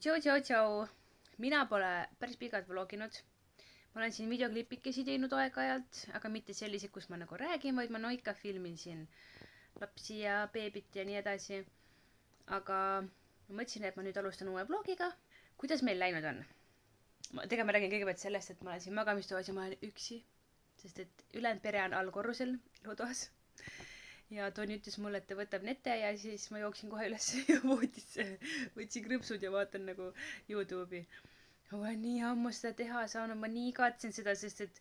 Tšau. Mina pole päris pikalt vloginud. Ma olen siin videoklipikesi teinud aeg-ajalt, aga mitte selliseid, kus ma nagu räägin, vaid ma ikka filmin siin lapsi ja beebit ja nii edasi. Aga ma mõtlesin, et ma nüüd alustan uue vlogiga. Kuidas meil läinud on? Tegelikult ma räägin kõigepealt sellest, et ma olen siin magamistoas ja ma olen üksi, sest et ülejäänud pere on allkorrusel elutoas. Ja Toni ütles mulle, et ta võtab nete ja siis ma jooksin kohe üles voodisse, võtsin krõpsud ja vaatan nagu YouTube'i. Ma olen nii ammu seda teha saanud, ma nii katsen seda, sest et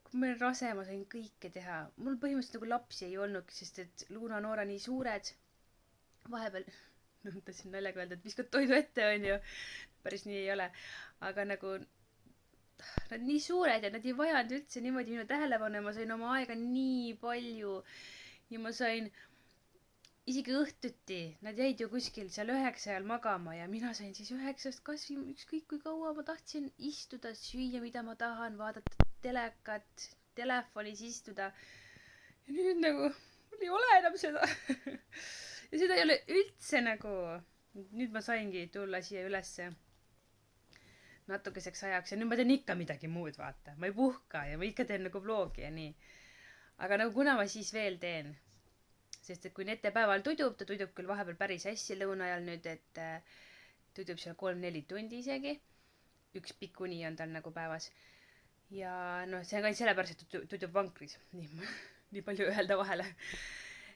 kui ma olin rase, ma sain kõike teha. Mul põhimõtteliselt nagu lapsi ei olnudki, sest et Luna, Noora nii suured. Vahepeal, tahtsin naljaga öelda, et viskad toidu ette, on ju. Päris nii ei ole. Aga nagu nad nii suured ja nad ei vajanud üldse niimoodi minu tähelepanu ja ma sain oma aega nii palju. Ja ma sain isegi õhtuti, nad jäid ju kuskil seal 9 ajal magama ja mina sain siis 9-st kasvõi ükskõik kui kaua ma tahtsin istuda, süüa mida ma tahan, vaadata telekat, telefonis istuda. Ja nüüd nagu, mul ei ole enam seda. Ja seda ei ole üldse nagu, nüüd ma saingi tulla siia ülesse natukeseks ajaks ja nüüd ma teen ikka midagi muud, vaata. Ma ei puhka ja ma ikka teen nagu vlogi ja nii. Aga nagu kuna ma siis veel teen, sest et kui nete päeval tudub, ta tudub küll vahepeal päris hästi lõuna ajal nüüd, et tudub seal 3-4 tundi isegi. Üks pikk uni on tal nagu päevas. Ja noh, see on ka sellepärast, et tudub vankris. Nii palju öelda vahele.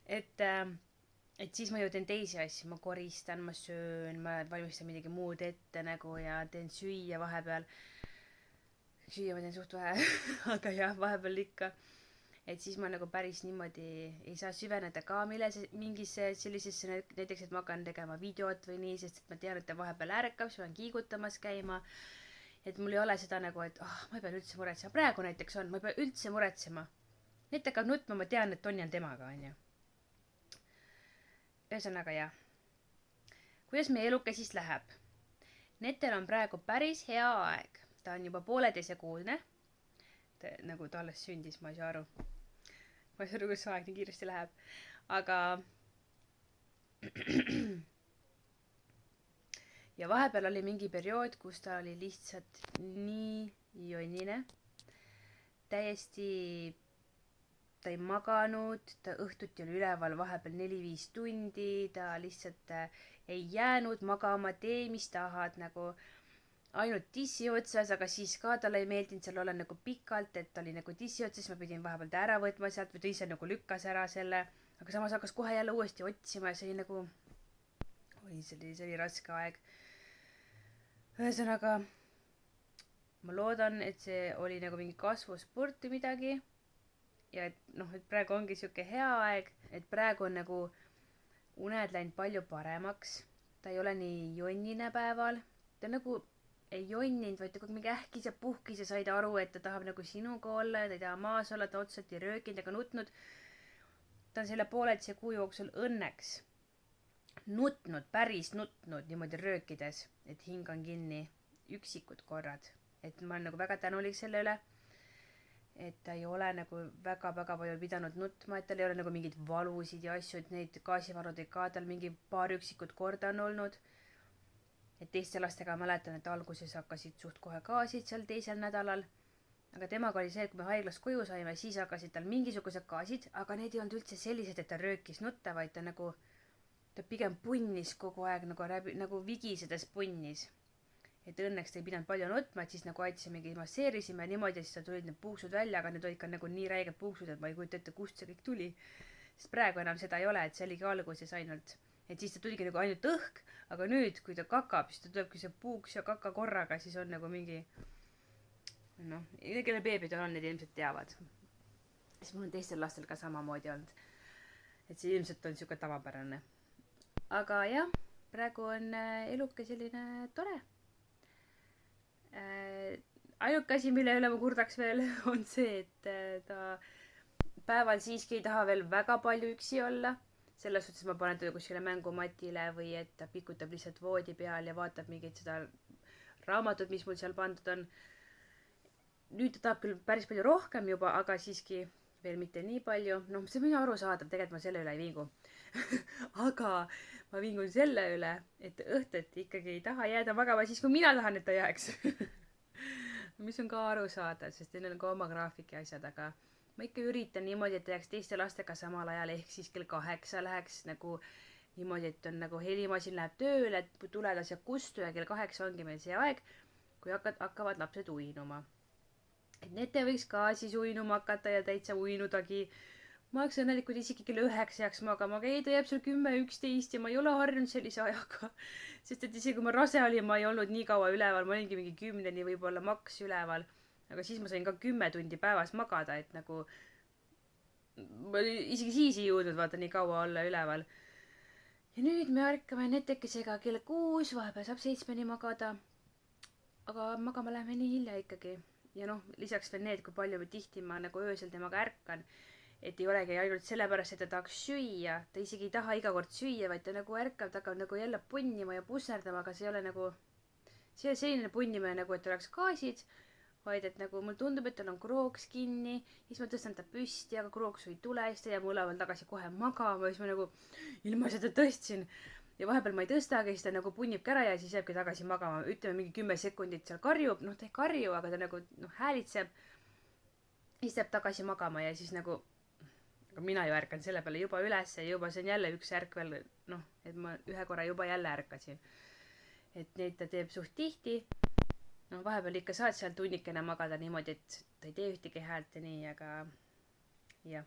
Et siis ma ju teen teisi asju, ma koristan, ma söön, ma valmistan midagi muud ette nagu ja teen süüa vahepeal. Süüa ma teen suht vähe, aga jah, vahepeal ikka. Et siis ma nagu päris niimoodi ei saa süveneda ka mingisse sellisesse, näiteks, et ma hakkan tegema videot või nii, sest et ma tean, et ta vahepeal ärkab, siis ma olen kiigutamas käima. Et mul ei ole seda nagu, et ma ei pea üldse muretsema. Praegu näiteks on, ma ei pea üldse muretsema. Net hakkab nutma, ma tean, et Toni on temaga, on ju. Ühesõnaga jah. Kuidas meie eluke siis läheb? Netel on praegu päris hea aeg. Ta on juba 1,5-kuune. Nagu ta alles sündis, ma ei saa aru. Ma ei saa aru, kus aeg nii kiiresti läheb. Aga ja vahepeal oli mingi periood, kus ta oli lihtsalt nii jonnine. Täiesti ta ei maganud, ta õhtuti oli üleval vahepeal 4-5 tundi, ta lihtsalt ei jäänud magama, tee mis tahad nagu ainult tissi otsas, aga siis ka talle ei meeldinud seal olla nagu pikalt, et ta oli nagu tissi otsas, ma pidin vahepeal ta ära võtma sealt või ta ise nagu lükkas ära selle, aga samas hakkas kohe jälle uuesti otsima ja see oli nagu, see oli raske aeg. Ühesõnaga, ma loodan, et see oli nagu mingi kasvusport või midagi ja et noh, et praegu ongi siuke hea aeg, et praegu on nagu uned läinud palju paremaks, ta ei ole nii jonnine päeval, ta nagu ei jonninud, vaid ta kogu mingi ähkis ja puhkis ja said aru, et ta tahab nagu sinuga olla ja ta ei taha maas olla, ta otseselt ei röökinud ega nutnud. Ta on selle 1,5 kuu jooksul õnneks nutnud, päris nutnud niimoodi röökides, et hing on kinni üksikud korrad. Et ma olen nagu väga tänulik selle üle, et ta ei ole nagu väga-väga palju pidanud nutma, et tal ei ole nagu mingid valusid ja asju, et neid gaasivarud ka tal mingi paar üksikut korda on olnud. Et teiste lastega mäletan, et alguses hakkasid suht kohe gaasid seal 2. nädalal. Aga temaga oli see, et kui me haiglast koju saime, siis hakkasid tal mingisugused gaasid, aga need ei olnud üldse sellised, et ta röökis nutta, vaid ta nagu, ta pigem punnis kogu aeg nagu vigisedes punnis. Et õnneks ta ei pidanud palju nutma, et siis nagu aitasime, masseerisime niimoodi, siis ta tulid need puuksud välja, aga need olid ka nagu nii räiged puuksud, et ma ei kujuta ette, kust see kõik tuli. Sest praegu enam seda ei ole, et see oligi alguses ainult. Et siis ta tuligi nagu ainult õhk, aga nüüd, kui ta kakab, siis ta tulebki see puuks ja kaka korraga, siis on nagu mingi, noh, kelle beebid on, need ilmselt teavad. Siis mul on teistel lastel ka samamoodi olnud. Et see ilmselt on siuke tavapärane. Aga jah, praegu on eluke selline tore. Ainuke asi, mille üle ma kurdaks veel, on see, et ta päeval siiski ei taha veel väga palju üksi olla. Selles suhtes ma panen teda kuskile mängumatile või et ta pikutab lihtsalt voodi peal ja vaatab mingit seda raamatut, mis mul seal pandud on. Nüüd ta tahab küll päris palju rohkem juba, aga siiski veel mitte nii palju. Noh, see on minu arusaadav, tegelikult ma selle üle ei vingu. Aga ma vingun selle üle, et õhtuti ikkagi ei taha jääda magama siis, kui mina tahan, et ta jääks mis on ka arusaadav, sest neil on ka oma graafik ja asjad, aga ma ikka üritan niimoodi, et ta jääks teiste lastega samal ajal, ehk siis kell 8 läheks nagu niimoodi, et on nagu helimasin läheb tööle, et tuled asjad kustu ja kell 8 ongi meil see aeg, kui hakkavad lapsed uinuma. Et need võiks ka siis uinuma hakata ja täitsa uinudagi. Ma oleks õnnelik, kui isegi kell 9 jääks magama, aga ei, ta jääb seal 10-11 ja ma ei ole harjunud sellise ajaga. Sest et isegi kui ma rase olin, ma ei olnud nii kaua üleval, ma olingi mingi 10 võib-olla maks üleval. Aga siis ma sain ka 10 tundi päevas magada, et nagu ma isegi siis ei jõudnud vaata nii kaua olla üleval. Ja nüüd me ärkame netekesega kell 6, vahepeal saab 7 magada. Aga magama läheme nii hilja ikkagi. Ja noh, lisaks veel need, kui palju tihti ma nagu öösel temaga ärkan. Et ei olegi ainult sellepärast, et ta tahaks süüa. Ta isegi ei taha iga kord süüa, vaid ta nagu ärkab, ta hakkab nagu jälle punnima ja pusserdama, aga see ei ole nagu see selline punnimine nagu, et oleks gaasid, vaid et nagu mul tundub, et tal on krooks kinni, siis ma tõstan ta püsti, aga krooksu ei tule, siis ta jääb mu üleval tagasi kohe magama, siis ma nagu ilma seda tõstsin. Ja vahepeal ma ei tõstagi, siis ta nagu punnib kära ja siis jääbki tagasi magama. Ütleme mingi 10 sekundit seal karjub, noh ta ei karju, aga ta nagu häälitseb. Siis jääb tagasi magama ja siis nagu aga mina ju ärkan selle peale juba üles ja juba see on jälle üks ärk veel, noh, et ma ühe korra juba jälle ärkasin. Et neid ta teeb suht tihti. No vahepeal ikka saad seal tunnikene magada niimoodi, et ta ei tee ühtegi häält ja nii, aga jah.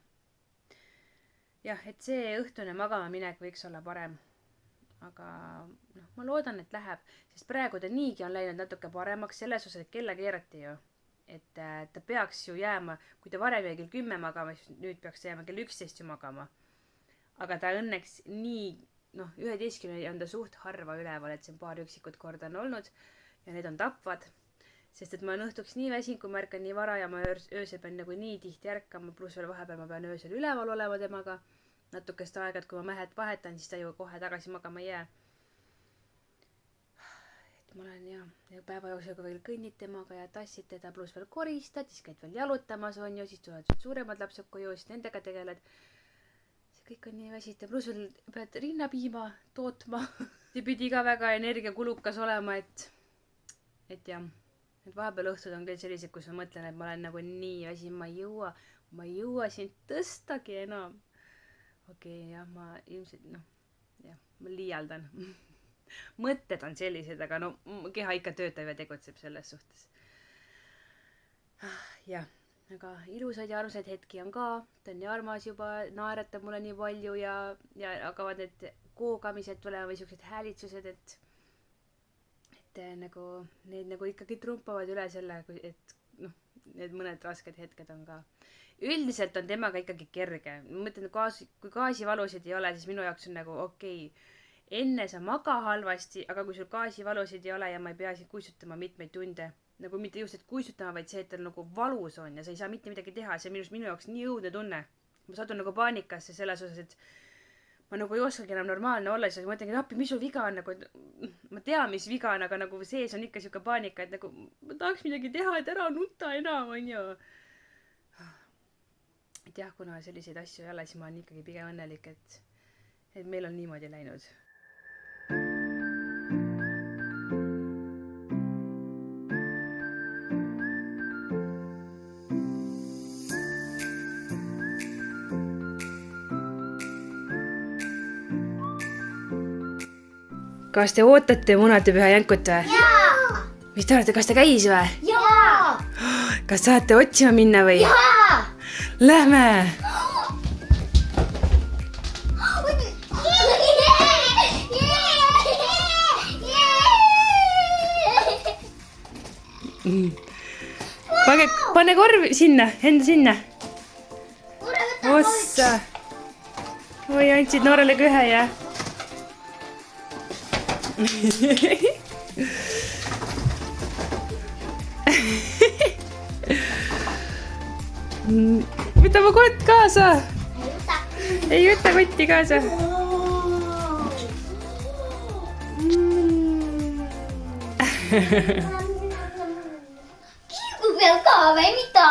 Jah, et see õhtune magama minek võiks olla parem. Aga noh, ma loodan, et läheb, sest praegu ta niigi on läinud natuke paremaks selles osas, et kella keerati ju. Et ta peaks ju jääma, kui ta varem jäi kell 10 magama, siis nüüd peaks jääma kell 11 ju magama. Aga ta õnneks nii, noh, 11 on ta suht harva üleval, et see on paar üksikut korda on olnud ja need on tapvad. Sest et ma olen õhtuks nii väsinud, kui ma ärkan nii vara ja ma öösel pean nagu nii tihti ärkama, pluss veel vahepeal ma pean öösel üleval olema temaga. Natukest aega, et kui ma mehed vahetan, siis ta ju kohe tagasi magama ei jää. Ma olen ja päeva jooksul veel kõnnid temaga ja tassid teda, pluss veel koristad, siis käid veel jalutamas on ju, siis tulevad suuremad lapsed koju, siis nendega tegeled. See kõik on nii väsitav, pluss veel pead rinnapiima tootma. See pidi ka väga energiakulukas olema, et jah, et vahepeal õhtud on küll sellised, kus ma mõtlen, et ma olen nagu nii väsinud, ma ei jõua sind tõstagi enam. Okei, jah, ma ilmselt, jah, ma liialdan. Mõtted on sellised, aga no keha ikka töötab ja tegutseb selles suhtes. Jah, aga ilusaid ja armsaid hetki on ka. Ta on nii armas juba, naeretab mulle nii palju ja hakkavad need koogamised tulema või siuksed häälitsused, et nagu need nagu ikkagi trumpavad üle selle, et noh, need mõned rasked hetked on ka. Üldiselt on temaga ikkagi kerge. Ma mõtlen, kui gaasivalusid ei ole, siis minu jaoks on nagu okei. Enne sa maga halvasti, aga kui sul gaasivalusid ei ole ja ma ei pea sind kuistutama mitmeid tunde, nagu mitte just, et kuistutama, vaid see, et tal nagu valus on ja sa ei saa mitte midagi teha, see on minu jaoks nii õudne tunne. Ma satun nagu paanikasse selles osas, et ma nagu ei oskagi enam normaalne olla, siis ma mõtlengi, et appi, mis sul viga on, nagu, ma tean, mis viga on, aga nagu sees on ikka siuke paanika, et nagu ma tahaks midagi teha, et ära nuta enam, on ju. Et jah, kuna selliseid asju ei ole, siis ma olen ikkagi pigem õnnelik, et meil on niimoodi läinud. Kas te ootate munatepüha jänkut või? Jaa! Mis te arvate, kas ta käis või? Jaa! Kas tahate otsima minna või? Jaa! Lähme! Pane korv sinna, enda sinna. Ossa! Oi, andsid noorele ka ühe, jah? Võta mu kott kaasa. Ei võta kotti kaasa. Kiiku peal ka või mida?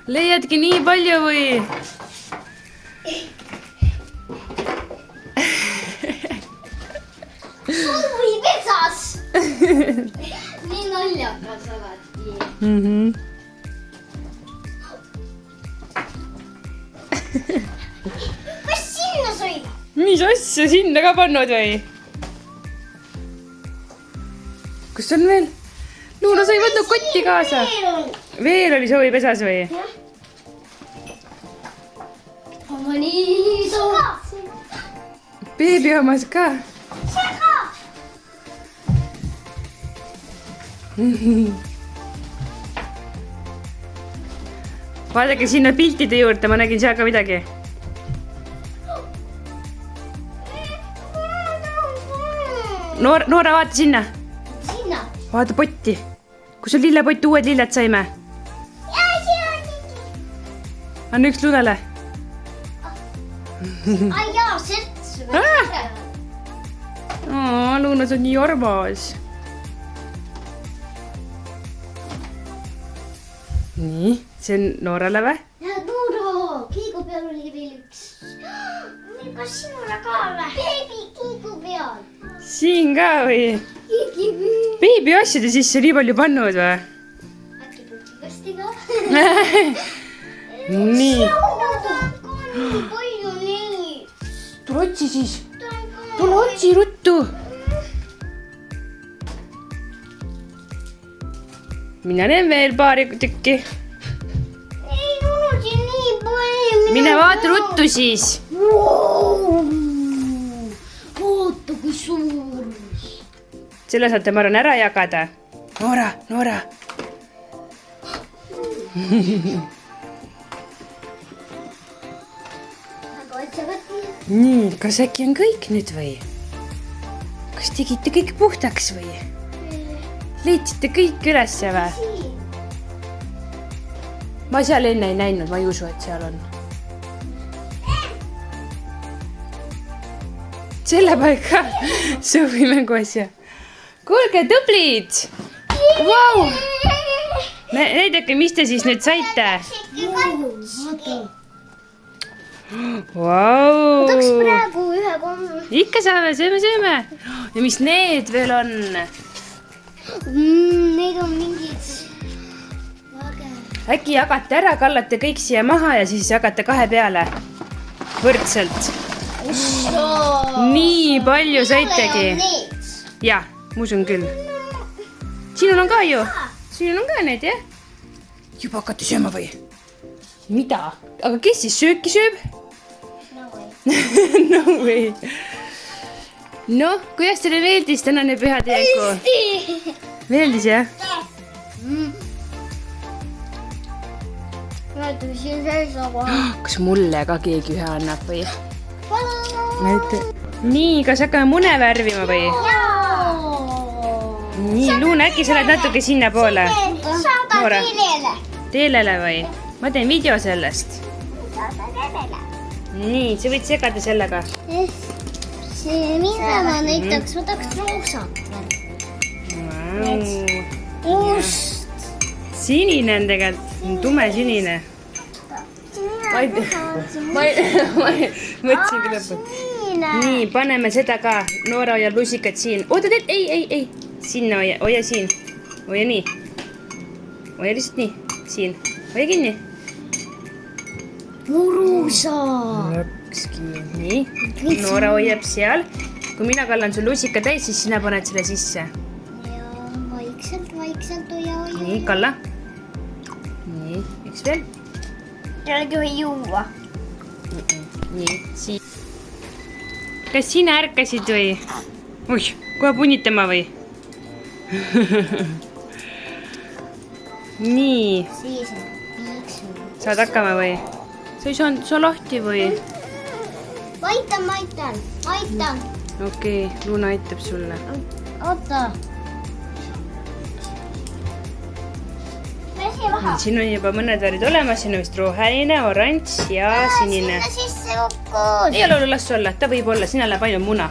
leiadki nii palju või? Suvi pesas. Nii naljakas alati. Kas sinna sõid? Mis asja sinna ka pannud või? Kus on veel? Luuna, sa ei võtnud kotti kaasa. Veel oli suvipesas või? Oma nii suva. Beebi omas ka. Sega. Vaadake sinna piltide juurde, ma nägin seal ka midagi. Noora, vaata sinna. Sinna. Vaata potti. Kus on lillepott, uued lilled saime? Anna üks Luunale. Ai jaa, selts. Luuna, see on nii armas. Nii, see on Noorale või? Nooro, kiigu peal oli veel üks. Kas sinule ka või? Beebi kiigu peal. Siin ka või? Kiigi peal. Beebi asjade sisse nii palju pannud või? Äkki putsikasti ka? Nii. Palju neid. Tule otsi siis. Tule otsi ruttu. Mina näen veel paari tükki. Ei olnud siin nii palju. Mine vaata ruttu siis. Oota, kui suur. Selle saate ma arvan ära jagada. Noora. Nii, kas äkki on kõik nüüd või? Kas tegite kõik puhtaks või? Leidsite kõik ülesse või? Ma seal enne ei näinud, ma ei usu, et seal on. Selle paika suvimängu asja. Kuulge, tublid! Vau! Näidake, mis te siis nüüd saite? Vau! Võtaks praegu ühe kommu. Ikka saame, sööme. Ja mis need veel on? Neid on mingid. Äkki jagate ära, kallate kõik siia maha ja siis jagate 2 peale. Võrdselt. Nii palju saitegi. Jah, ma usun küll. Sinul on ka ju? Sinul on ka need, jah? Juba hakkate sööma või? Mida? Aga kes siis sööki sööb? No way. Noh, kuidas teile meeldis tänane pühateeku? Meeldis, jah? Näete, siin seisab. Kas mulle ka keegi ühe annab või? Nii, kas hakkame mune värvima või? Nii, Luuna, äkki sa lähed natuke sinna poole? Saada teelele. Teelele või? Ma teen video sellest. Saada teelele. Nii, sa võid segada sellega. Mida ma näiteks võtaks roosat. Must. Sinine on tegelikult, tume sinine. Ma mõtlesin küll lõpuni. Nii, paneme seda ka. Noora hoiab lusikat siin. Oota, ei. Sinna hoia siin. Hoia nii. Hoia lihtsalt nii. Siin. Hoia kinni. Murusa. Lõkski. Nii. Noora hoiab seal. Kui mina kallan sul lusika täis, siis sina paned selle sisse. Ja vaikselt hoia. Nii, kalla. Nii, üks veel. Ei tohi juua. Nii, siin. Kas sina ärkasid või? Oih, kohe punnitama või? Nii. Siis on piiksu. Saad hakkama või? Sa ei saanud, sa lahti või? Aitan. Okei, Luuna aitab sulle. Oota. Siin on juba mõned värvid olemas, siin on vist roheline, oranž ja sinine. Sinna sisse kukkus. Ei ole, las olla, ta võib olla, sina läheb ainult muna.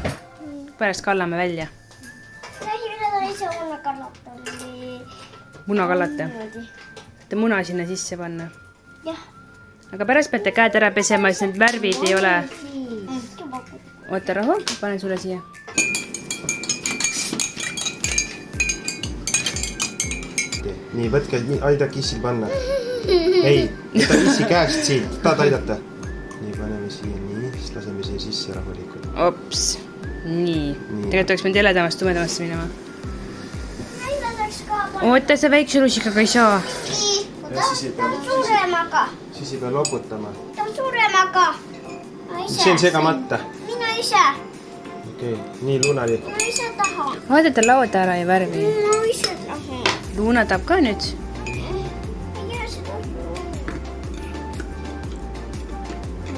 Pärast kallame välja. Muna kallata. Te muna sinna sisse panna. jah . aga pärast peate käed ära pesema , siis need värvid ei ole . oota , rahu , panen sulle siia . nii , võtke , aida kissil panna . ei , võta kissi käest siit , tahad aidata ? nii , paneme siia , nii , siis laseme siia sisse rahulikult . ops , nii . tegelikult oleks pidanud heledamast tumedamasse minema . Naila saaks ka panna . oota , sa väikse rusikaga ei saa . ta on suuremaga . siis ei pea loputama . ta on suuremaga . see on segamata . mina ise . okei , nii Lunali . ma ise tahan . vaata ta lauda ära ja värvi . ma ise tahan . Luna tahab ka nüüd . ei jää seda .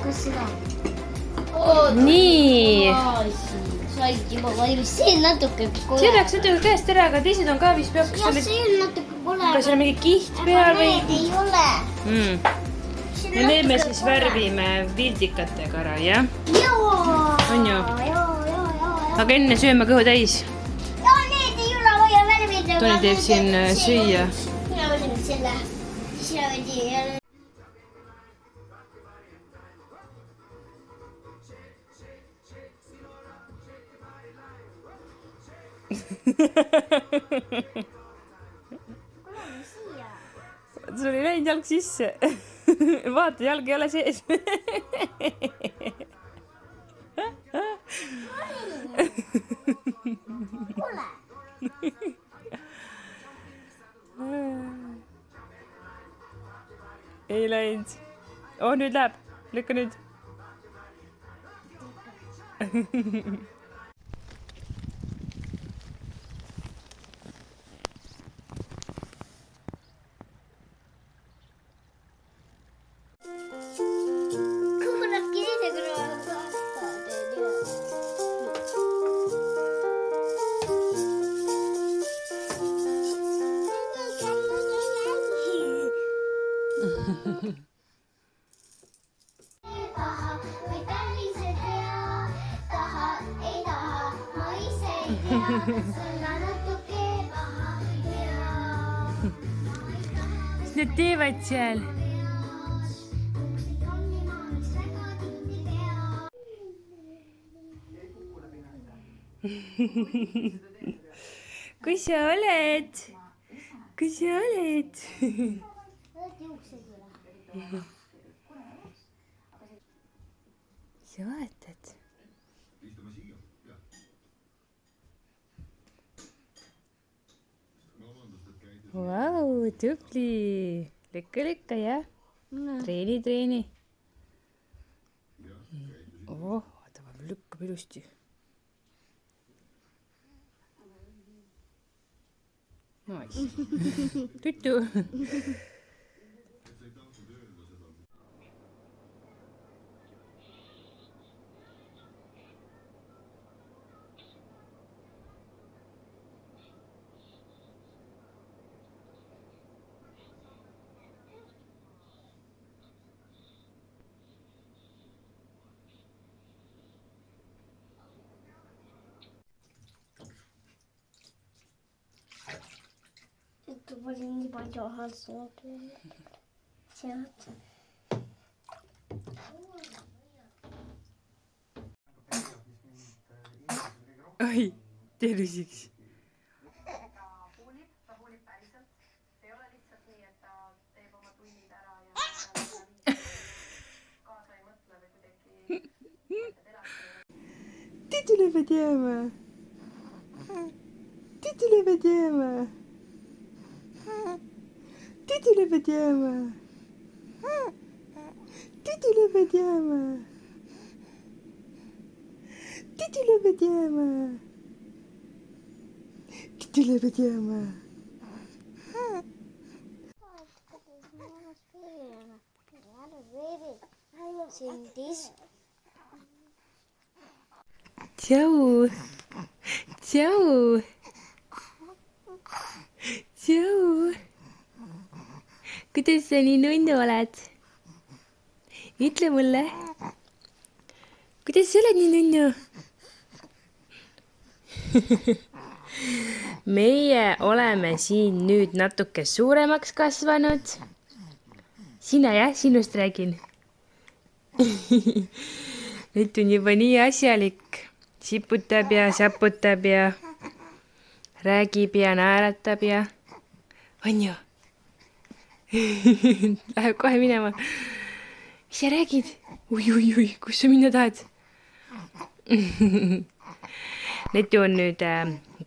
kas seda ? nii . said juba valmis , see on natuke kole . see läks natuke käest ära , aga teised on ka vist peaks . jah , see on natuke kole . kas seal on mingi kiht peal või need ? ei ole . no need me siis värvime vildikatega ära , jah ? jaa . On ju? jaa . aga enne sööme kõhu täis . jaa , need ei ole vaja värvida . Toni teeb siin süüa . mina võtan selle . sina võtsid jälle . sul ei läinud jalg sisse . vaata , jalg ei ole sees . ei läinud . oh , nüüd läheb . lükka nüüd . kuulabki teise kõrvaga . taha või päriselt hea , taha , ei taha , ma ise ei tea , sõna natuke paha või hea . mis need teevad seal ? kus sa oled ? kus sa oled ? sa vaatad ? Vau , tubli . lükka , jah . treeni . oh , vaata , lükkab ilusti . tutu . oli nii palju halsanud . sealt . oi , terviseks . Tütüle teeme . Tütüle teeme . Tütüle teeme . Tütüle teeme . Tütüle teeme . Tütüle teeme . Tšau . Tšau . Tšau . Kuidas sa nii nunnu oled? Ütle mulle. Kuidas sa oled nii nunnu? Meie oleme siin nüüd natuke suuremaks kasvanud. sina jah, sinust räägin. Nüüd on juba nii asjalik. Siputab ja saputab ja räägib ja naeratab ja... On ju? Läheb kohe minema. Mis sa räägid? Ui, kus sa minna tahad? Netu on nüüd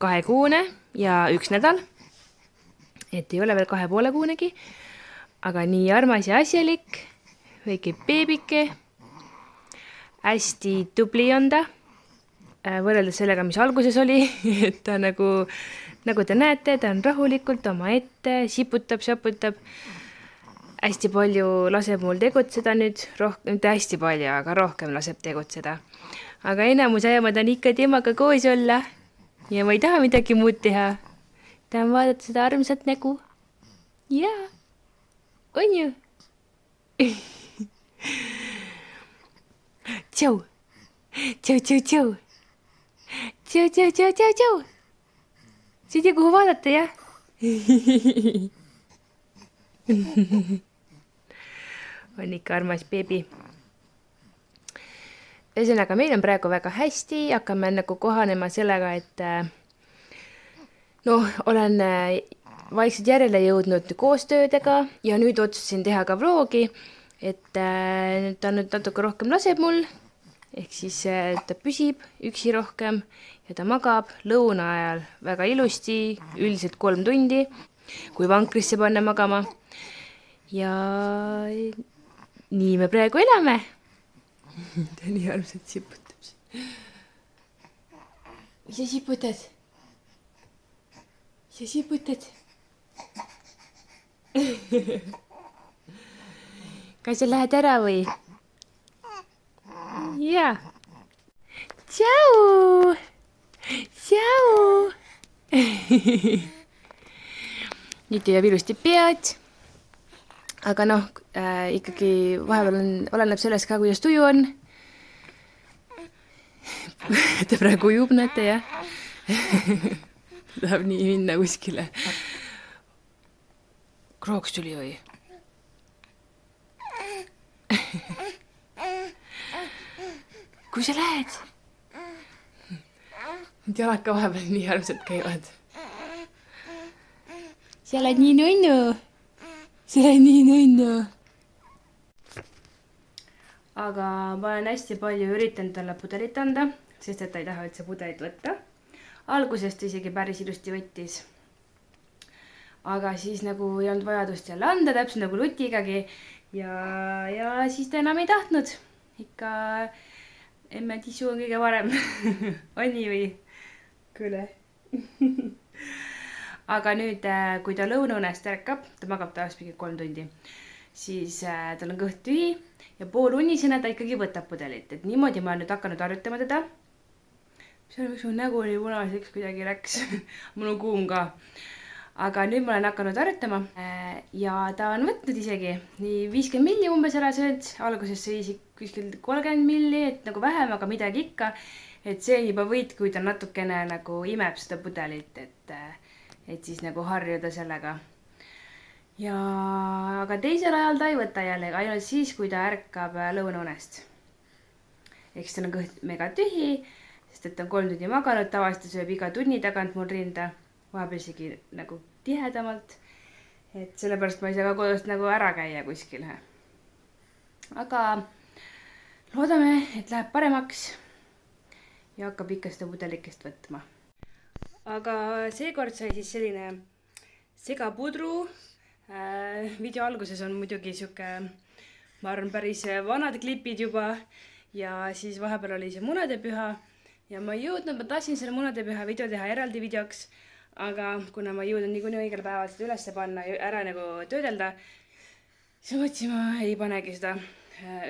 2-kuune ja 1 nädal. Et ei ole veel 2,5-kuunegi. Aga nii armas ja asjalik. Väike beebike. Hästi tubli on ta. Võrreldes sellega, mis alguses oli. Et ta nagu te näete, ta on rahulikult oma ette, siputab, saputab. Hästi palju laseb mul tegutseda nüüd, mitte hästi palju, aga rohkem laseb tegutseda. Aga enamus aja ma tahan ikka temaga koos olla ja ma ei taha midagi muud teha. Tahan vaadata seda armsat nägu. Jaa, on ju? Tšau. Tšau. Tšau. Sa ei tea, kuhu vaadata, jah? On ikka armas beebi. Ühesõnaga, meil on praegu väga hästi, hakkame nagu kohanema sellega, et olen vaikselt järele jõudnud koostöödega ja nüüd otsustasin teha ka vlogi, et ta nüüd natuke rohkem laseb mul, ehk siis ta püsib üksi rohkem ja ta magab lõuna ajal väga ilusti, üldiselt 3 tundi, kui vankrisse panna magama. Ja nii me praegu elame. Ta nii armsalt siputab siin. Mis sa siputad? Mis sa siputad? Kas sa lähed ära või? Jaa. Tšau! Nüüd jääb ilusti pead. Aga ikkagi vahepeal oleneb sellest ka, kuidas tuju on. Ta praegu ujub, näete, jah? Tahab nii minna kuskile. Krooks tuli või? Kui sa lähed? Nüüd jalad ka vahepeal nii armsad käivad. Sa oled nii nunnu. Aga ma olen hästi palju üritanud talle pudelit anda, sest et ta ei taha üldse pudelit võtta. Algusest isegi päris ilusti võttis. Aga siis nagu ei olnud vajadust jälle anda, täpselt nagu Lutigagi. Ja siis ta enam ei tahtnud. Ikka emme tissu on kõige varem. On nii või? Külle. Aga nüüd, kui ta lõunaunest ärkab, ta magab tavaliselt mingi 3 tundi, siis tal on kõht tühi ja poolunisena ta ikkagi võtab pudelit. Et niimoodi ma olen nüüd hakanud harjutama teda. Mis on, miks mu nägu oli punaseks kuidagi läks? Mul on kuum ka. Aga nüüd ma olen hakanud harjutama ja ta on võtnud isegi nii 50 milli umbes ära sööd. Alguses sõi kuskil 30 milli, et nagu vähem, aga midagi ikka. Et see on juba võit, kui ta natukene nagu imeb seda pudelit, et siis nagu harjuda sellega. Aga teisel ajal ta ei võta jälle, ainult siis, kui ta ärkab lõunaunest. Eks tal on kõht mega tühi, sest et ta on 3 tundi maganud, tavaliselt sööb iga tunni tagant mul rinda, vahepeal isegi nagu tihedamalt. Et sellepärast ma ei saa ka kodust nagu ära käia kuskil. Aga loodame, et läheb paremaks ja hakkab ikka seda pudelikest võtma. Aga seekord sai siis selline segapudru. Video alguses on muidugi siuke, ma arvan, päris vanad klipid juba ja siis vahepeal oli see munadepüha ja ma ei jõudnud, ma tahtsin selle munadepüha video teha eraldi videoks, aga kuna ma ei jõudnud niikuinii õigel päeval seda üles panna ja ära nagu töödelda, siis ma mõtlesin, ma ei panegi seda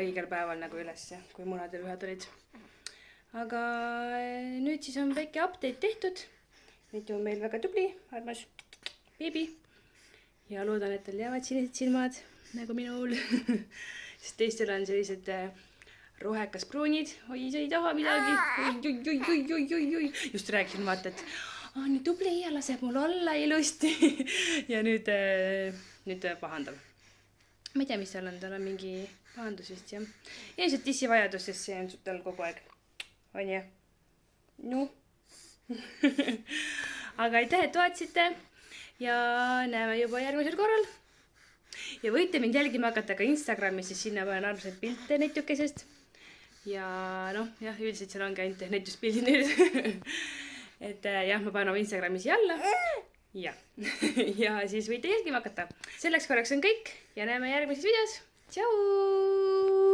õigel päeval nagu üles, kui munadepühad olid. Aga nüüd siis on väike update tehtud. Nüüd on meil väga tubli, armas beebi. Ja loodan, et tal jäävad sinised silmad, nagu minul. Sest teistel on sellised rohekas pruunid. Oi, sa ei taha midagi. Oi. Just rääkisin, vaata, et nii tubli ja laseb mul olla ilusti. Ja nüüd pahandab. ma ei tea, mis tal on mingi pahandus vist jah. Ilmselt tissivajadus, sest see on sul tal kogu aeg. On ju? Noh. Aga aitäh, et vaatasite ja näeme juba järgmisel korral. Ja võite mind jälgima hakata ka Instagramis, siis sinna panen armsaid pilte netukesest. Ja noh, jah, üldiselt seal ongi ainult netuspildid nüüd. Et jah, ma panen oma Instagramis jälle. Ja. Ja siis võite jälgima hakata. Selleks korraks on kõik ja näeme järgmises videos. Tšau!